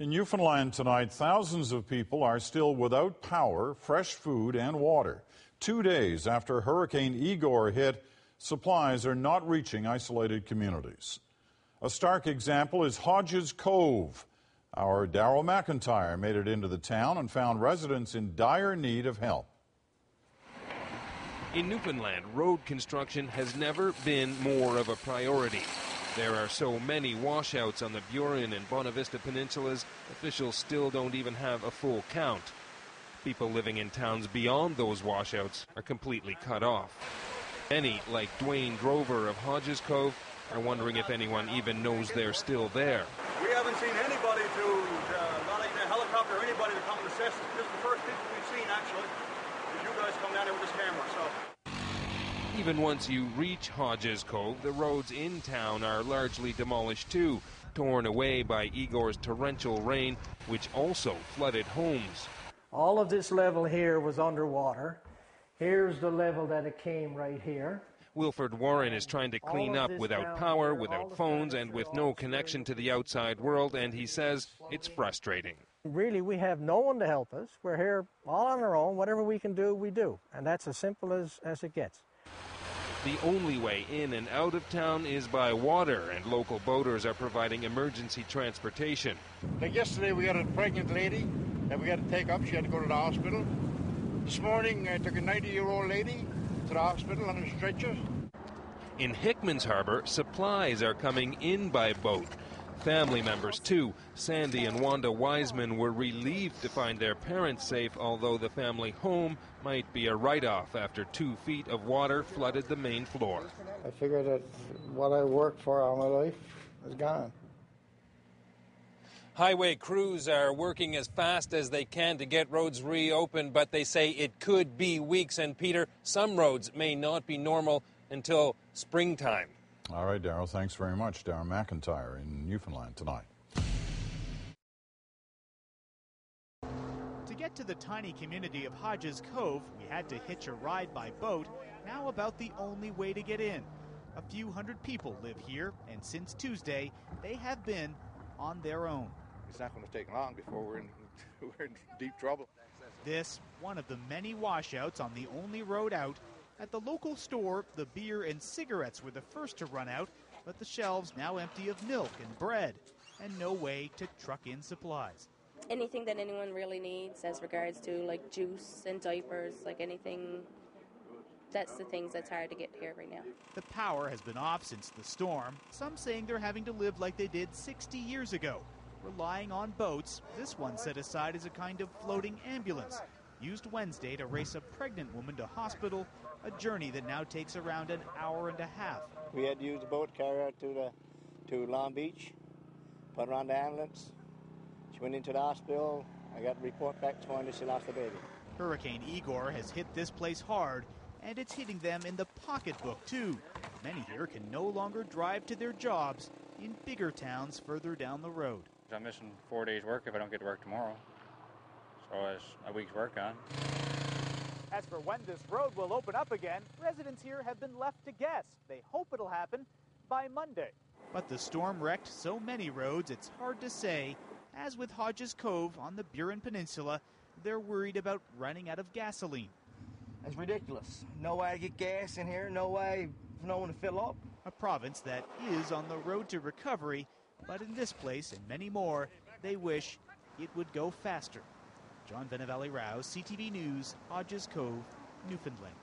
In Newfoundland tonight, thousands of people are still without power, fresh food, and water. 2 days after Hurricane Igor hit, supplies are not reaching isolated communities. A stark example is Hodges Cove. Our Daryl McIntyre made it into the town and found residents in dire need of help. In Newfoundland, road construction has never been more of a priority. There are so many washouts on the Burin and Bonavista peninsulas, officials still don't even have a full count. People living in towns beyond those washouts are completely cut off. Many, like Dwayne Drover of Hodges Cove, are wondering if anyone even knows they're still there. We haven't seen anybody not even a helicopter or anybody to come and assist. This is the first people we've seen, actually. You guys come down here with this camera, so. Even once you reach Hodges Cove, the roads in town are largely demolished too, torn away by Igor's torrential rain, which also flooded homes. All of this level here was underwater. Here's the level that it came right here. Wilford Warren is trying to clean up without power, without phones, and with no connection to the outside world, and he says it's frustrating. Really, we have no one to help us. We're here all on our own. Whatever we can do, we do. And that's as simple as it gets. The only way in and out of town is by water, and local boaters are providing emergency transportation. Like yesterday, we had a pregnant lady that we had to take up. She had to go to the hospital. This morning, I took a 90-year-old lady to the hospital on a stretcher. In Hickman's Harbor, supplies are coming in by boat. Family members, too. Sandy and Wanda Wiseman were relieved to find their parents safe, although the family home might be a write-off after 2 feet of water flooded the main floor. I figured that what I worked for all my life is gone. Highway crews are working as fast as they can to get roads reopened, but they say it could be weeks. And, Peter, some roads may not be normal until springtime. All right, Daryl, thanks very much. Daryl McIntyre in Newfoundland tonight. To get to the tiny community of Hodges Cove, we had to hitch a ride by boat, now about the only way to get in. A few hundred people live here, and since Tuesday, they have been on their own. It's not going to take long before we're in deep trouble. This, one of the many washouts on the only road out. At the local store, the beer and cigarettes were the first to run out, but the shelves now empty of milk and bread, and no way to truck in supplies. Anything that anyone really needs as regards to like juice and diapers, like anything, that's the things that's hard to get here right now. The power has been off since the storm, some saying they're having to live like they did 60 years ago, relying on boats, this one set aside as a kind of floating ambulance, used Wednesday to race a pregnant woman to hospital, a journey that now takes around an hour and a half. We had to use the boat to carry her to Long Beach, put her on the ambulance. She went into the hospital. I got a report back this morning she lost the baby. Hurricane Igor has hit this place hard, and it's hitting them in the pocketbook, too. Many here can no longer drive to their jobs in bigger towns further down the road. I'm missing 4 days' work if I don't get to work tomorrow. So it's a week's work gone. As for when this road will open up again, residents here have been left to guess. They hope it'll happen by Monday. But the storm wrecked so many roads, it's hard to say. As with Hodges Cove on the Burin Peninsula, they're worried about running out of gasoline. It's ridiculous. No way to get gas in here, no way for no one to fill up. A province that is on the road to recovery, but in this place and many more, they wish it would go faster. John Benavalli Rouse, CTV News, Hodges Cove, Newfoundland.